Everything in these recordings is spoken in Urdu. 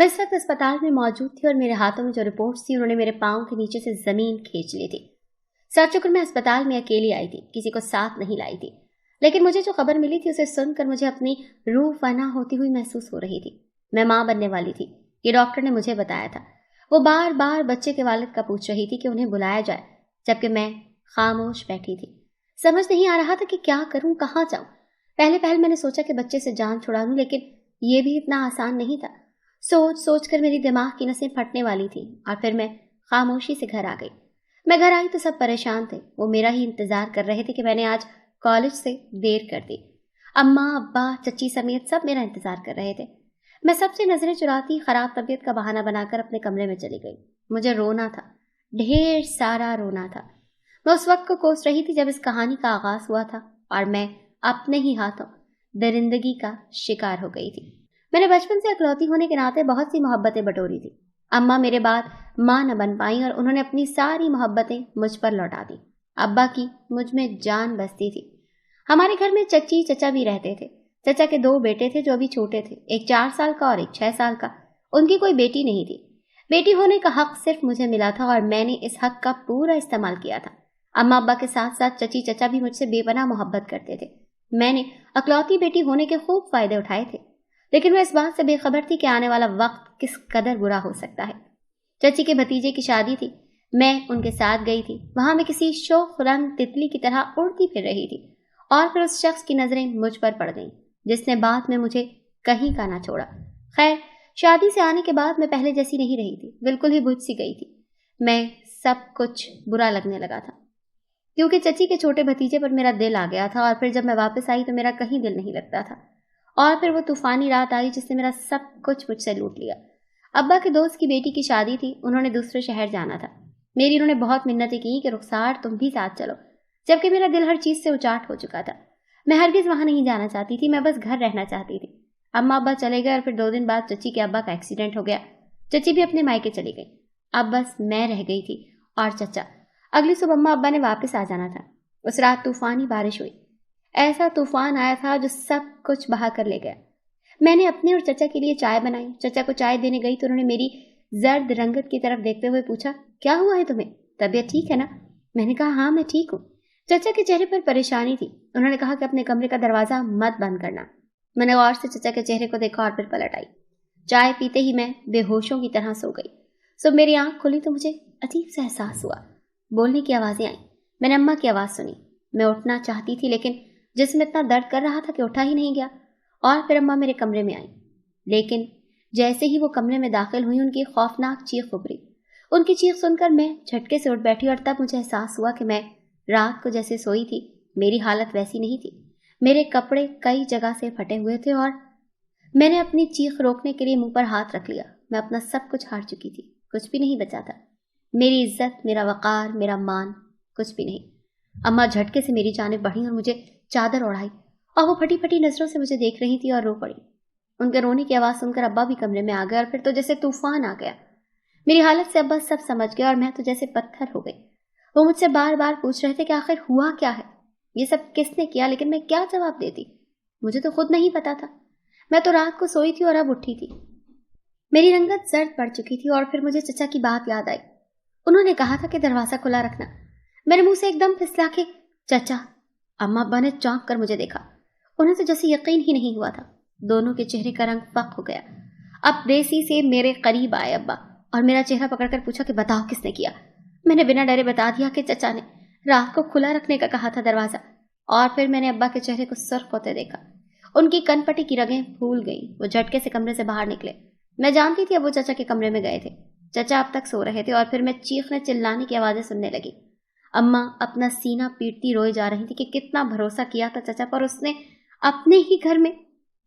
میں اس وقت اسپتال میں موجود تھی اور میرے ہاتھوں میں جو رپورٹس تھی انہوں نے میرے پاؤں کے نیچے سے زمین کھینچ لی تھی۔ سر چکر میں اسپتال میں اکیلی آئی تھی، کسی کو ساتھ نہیں لائی تھی، لیکن مجھے جو خبر ملی تھی اسے سن کر مجھے اپنی روح فنا ہوتی ہوئی محسوس ہو رہی تھی۔ میں ماں بننے والی تھی، یہ ڈاکٹر نے مجھے بتایا تھا۔ وہ بار بار بچے کے والد کا پوچھ رہی تھی کہ انہیں بلایا جائے، جبکہ میں خاموش بیٹھی تھی۔ سمجھ نہیں آ رہا تھا کہ کیا کروں، کہاں جاؤں۔ پہل میں نے سوچا کہ بچے سے جان چھڑا لوں، لیکن یہ بھی اتنا آسان نہیں تھا۔ سوچ کر میری دماغ کی نسیں پھٹنے والی تھی اور پھر میں خاموشی سے گھر آ گئی۔ میں گھر آئی تو سب پریشان تھے، وہ میرا ہی انتظار کر رہے تھے کہ میں نے آج کالج سے دیر کر دی۔ اماں، ابا، چچی سمیت سب میرا انتظار کر رہے تھے۔ میں سب سے نظریں چراتی خراب طبیعت کا بہانہ بنا کر اپنے کمرے میں چلی گئی۔ مجھے رونا تھا، ڈھیر سارا رونا تھا۔ میں اس وقت کو کوس رہی تھی جب اس کہانی کا آغاز ہوا تھا اور میں اپنے ہی ہاتھوں درندگی کا شکار ہو گئی تھی۔ میں نے بچپن سے اکلوتی ہونے کے ناطے بہت سی محبتیں بٹوری تھی۔ اماں میرے بعد ماں نہ بن پائیں اور انہوں نے اپنی ساری محبتیں مجھ پر لوٹا دی۔ ابا کی مجھ میں جان بستی تھی۔ ہمارے گھر میں چچی چچا بھی رہتے تھے۔ چچا کے 2 بیٹے تھے جو ابھی چھوٹے تھے، ایک 4 سال کا اور ایک 6 سال کا۔ ان کی کوئی بیٹی نہیں تھی۔ بیٹی ہونے کا حق صرف مجھے ملا تھا اور میں نے اس حق کا پورا استعمال کیا تھا۔ اماں ابا کے ساتھ ساتھ چچی چچا بھی مجھ سے بے پناہ محبت کرتے تھے۔ میں نے اکلوتی بیٹی ہونے کے خوب فائدے اٹھائے تھے، لیکن میں اس بات سے بے خبر تھی کہ آنے والا وقت کس قدر برا ہو سکتا ہے۔ چچی کے بھتیجے کی شادی تھی، میں ان کے ساتھ گئی تھی۔ وہاں میں کسی شوخ رنگ تتلی کی طرح اڑتی پھر رہی تھی اور پھر اس شخص کی نظریں مجھ پر پڑ گئیں جس نے بعد میں مجھے کہیں کا نہ چھوڑا۔ خیر، شادی سے آنے کے بعد میں پہلے جیسی نہیں رہی تھی، بالکل ہی بجھ سی گئی تھی۔ میں سب کچھ برا لگنے لگا تھا کیونکہ چچی کے چھوٹے بھتیجے پر میرا دل آ گیا تھا اور پھر جب میں واپس آئی تو میرا کہیں دل نہیں لگتا تھا۔ اور پھر وہ طوفانی رات آئی جس نے میرا سب کچھ مجھ سے لوٹ لیا۔ ابا کے دوست کی بیٹی کی شادی تھی، انہوں نے دوسرے شہر جانا تھا۔ میری انہوں نے بہت منتیں کی کہ رخسار تم بھی ساتھ چلو، جبکہ میرا دل ہر چیز سے اچاٹ ہو چکا تھا۔ میں ہرگز وہاں نہیں جانا چاہتی تھی، میں بس گھر رہنا چاہتی تھی۔ اماں ابا چلے گئے اور پھر 2 دن بعد چچی کے ابا کا ایکسیڈنٹ ہو گیا۔ چچی بھی اپنے مائکے چلی گئی، اب بس میں رہ گئی تھی اور چچا۔ اگلی صبح اماں ابا نے واپس آ جانا تھا۔ اس رات طوفانی بارش ہوئی، ایسا طوفان آیا تھا جو سب کچھ بہا کر لے گیا۔ میں نے اپنے اور چچا کے لیے چائے بنائی۔ چچا کو چائے دینے گئی تو انہوں نے میری زرد رنگت کی طرف دیکھتے ہوئے پوچھا، کیا ہوا ہے تمہیں؟ طبیعت ٹھیک ہے نا؟ میں نے کہا ہاں میں ٹھیک ہوں۔ چچا کے چہرے پر پریشانی تھی۔ انہوں نے کہا کہ اپنے کمرے کا دروازہ مت بند کرنا۔ میں نے غور سے چچا کے چہرے کو دیکھا اور پھر پلٹ آئی۔ چائے پیتے ہی میں بے ہوشوں کی طرح سو گئی۔ صبح میری آنکھ کھلی تو مجھے عجیب سا احساس ہوا۔ بولنے کی آوازیں آئیں۔ میں نے اماں کی آواز سنی۔ میں اٹھنا چاہتی تھی لیکن جسم اتنا درد کر رہا تھا کہ اٹھا ہی نہیں گیا۔ اور پھر اماں میرے کمرے میں آئیں، لیکن جیسے ہی وہ کمرے میں داخل ہوئی ان کی خوفناک چیخ ابھری۔ ان کی چیخ سن کر میں جھٹکے سے اٹھ بیٹھی اور تب مجھے احساس ہوا کہ میں رات کو جیسے سوئی تھی میری حالت ویسی نہیں تھی۔ میرے کپڑے کئی جگہ سے پھٹے ہوئے تھے اور میں نے اپنی چیخ روکنے کے لیے منہ پر ہاتھ رکھ لیا۔ میں اپنا سب کچھ ہار چکی تھی، کچھ بھی نہیں بچا تھا۔ میری عزت، میرا وقار، میرا مان، کچھ بھی نہیں۔ اماں جھٹکے سے میری جانب بڑھی اور مجھے چادر اوڑھائی اور وہ پھٹی پھٹی نظروں سے مجھے دیکھ رہی تھی اور رو پڑی۔ ان کے رونے کی آواز سن کر ابا بھی کمرے میں آ گئے اور پھر تو جیسے طوفان آ گیا۔ میری حالت سے ابا سب سمجھ گئے اور میں تو جیسے پتھر ہو گئی۔ وہ مجھ سے بار بار پوچھ رہے تھے کہ آخر ہوا کیا ہے، یہ سب کس نے کیا، لیکن میں کیا جواب دیتی؟ مجھے تو خود نہیں پتا تھا۔ میں تو رات کو سوئی تھی اور اب اٹھی تھی۔ میری رنگت زرد پڑ چکی تھی اور پھر مجھے چچا کی بات یاد آئی۔ انہوں نے کہا تھا کہ دروازہ کھلا رکھنا۔ میرے منہ سے ایک دم پھسلا کے چچا۔ اماں ابا نے چونک کر مجھے دیکھا۔ انہیں تو جیسے یقین ہی نہیں ہوا تھا۔ دونوں کے چہرے کا رنگ فق ہو گیا۔ اب دیسی سے میرے قریب آئے ابا اور میرا چہرہ پکڑ کر پوچھا کہ بتاؤ کس نے کیا۔ میں نے بنا ڈرے بتا دیا کہ چچا نے رات کو کھلا رکھنے کا کہا تھا دروازہ، اور پھر میں نے ابا کے چہرے کو سرخ ہوتے دیکھا۔ ان کی کن پٹی کی رگیں پھول گئیں۔ وہ جھٹکے سے کمرے سے باہر نکلے۔ میں جانتی تھی اب وہ چچا کے کمرے میں گئے تھے۔ چچا اب تک سو رہے تھے اور پھر میں چیخنے چلانے کی آوازیں سننے لگی۔ اماں اپنا سینہ پیٹتی روئے جا رہی تھی کہ کتنا بھروسہ کیا تھا چچا پر اس نے اپنے ہی گھر میں،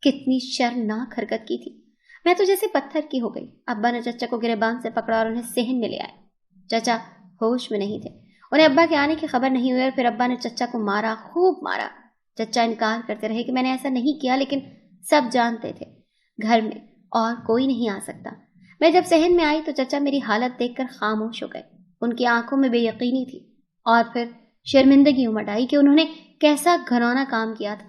کتنی شرمناک حرکت کی تھی۔ میں تو جیسے پتھر کی ہو گئی۔ ابا نے چچا کو گریبان سے پکڑا اور انہیں صحن میں لے آئے۔ چچا ہوش میں نہیں تھے۔ انہیں ابا کے آنے کی خبر نہیں ہوئی اور پھر ابا نے چچا کو مارا، خوب مارا۔ چچا انکار کرتے رہے کہ میں نے ایسا نہیں کیا، لیکن سب جانتے تھے گھر میں اور کوئی نہیں آ سکتا۔ میں جب صحن میں آئی تو چچا میری حالت دیکھ کر خاموش ہو گئے۔ ان کی آنکھوں میں بے یقینی تھی اور پھر شرمندگی امڑ آئی کہ انہوں نے کیسا گھناؤنا کام کیا تھا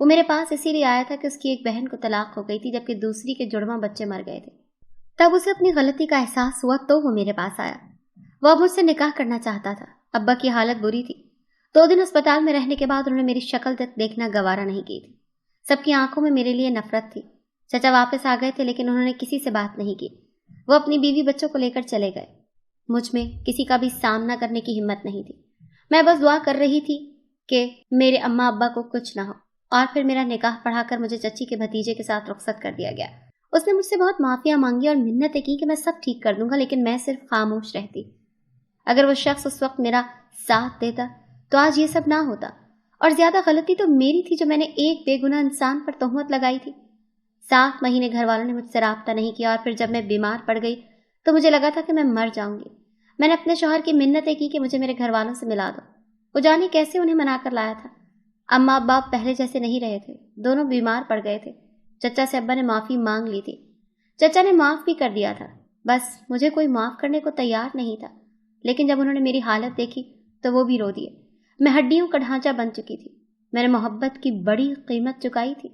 وہ میرے پاس اسی لیے آیا تھا کہ اس کی ایک بہن کو طلاق ہو گئی تھی جبکہ دوسری کے جڑواں بچے مر گئے تھے۔ تب اسے اپنی غلطی کا احساس ہوا تو وہ میرے پاس آیا۔ وہ اب مجھ سے نکاح کرنا چاہتا تھا۔ ابا کی حالت بری تھی۔ 2 دن اسپتال میں رہنے کے بعد انہوں نے میری شکل تک دیکھنا گوارا نہیں کی تھی۔ سب کی آنکھوں میں میرے لیے نفرت تھی۔ چچا واپس آ گئے تھے لیکن انہوں نے کسی سے بات نہیں کی۔ وہ اپنی بیوی بچوں کو لے کر چلے گئے۔ مجھ میں کسی کا بھی سامنا کرنے کی ہمت نہیں تھی۔ میں بس دعا کر رہی تھی کہ میرے اماں ابا کو کچھ نہ ہو۔ اور پھر میرا نکاح پڑھا کر مجھے چچی کے بھتیجے کے ساتھ رخصت کر دیا گیا۔ اس نے مجھ سے بہت معافیاں مانگی اور منتیں کی کہ میں سب ٹھیک کر دوں گا، لیکن میں صرف خاموش رہتی۔ اگر وہ شخص اس وقت میرا ساتھ دیتا تو آج یہ سب نہ ہوتا۔ اور زیادہ غلطی تو میری تھی جو میں نے ایک بے گناہ انسان پر تہمت لگائی تھی۔ 7 مہینے گھر والوں نے مجھ سے رابطہ نہیں کیا اور پھر جب میں بیمار پڑ گئی تو مجھے لگا تھا کہ میں مر جاؤں گی۔ میں نے اپنے شوہر کی منتیں کی کہ مجھے میرے گھر والوں سے ملا دو۔ وہ جانے کیسے انہیں منا کر لایا تھا۔ اماں ابا پہلے جیسے نہیں رہے تھے، دونوں بیمار پڑ گئے تھے۔ چچا سے ابا نے معافی مانگ لی تھی۔ چچا نے معاف بھی کر دیا تھا، بس مجھے کوئی معاف کرنے کو تیار نہیں تھا۔ لیکن جب انہوں نے میری حالت دیکھی تو وہ بھی رو دیے۔ میں ہڈیوں کا ڈھانچہ بن چکی تھی۔ میں نے محبت کی بڑی قیمت چکائی تھی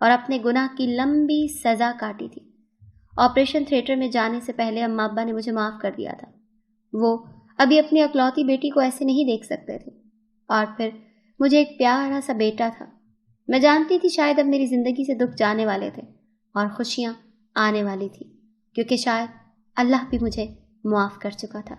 اور اپنے گناہ کی لمبی سزا کاٹی تھی۔ آپریشن تھیٹر میں جانے سے پہلے اماں ابا نے مجھے معاف کر دیا تھا۔ وہ ابھی اپنی اکلوتی بیٹی کو ایسے نہیں دیکھ سکتے تھے۔ اور پھر مجھے ایک پیارا سا بیٹا تھا۔ میں جانتی تھی شاید اب میری زندگی سے دکھ جانے والے تھے اور خوشیاں آنے والی تھی، کیونکہ شاید اللہ بھی مجھے معاف کر چکا تھا۔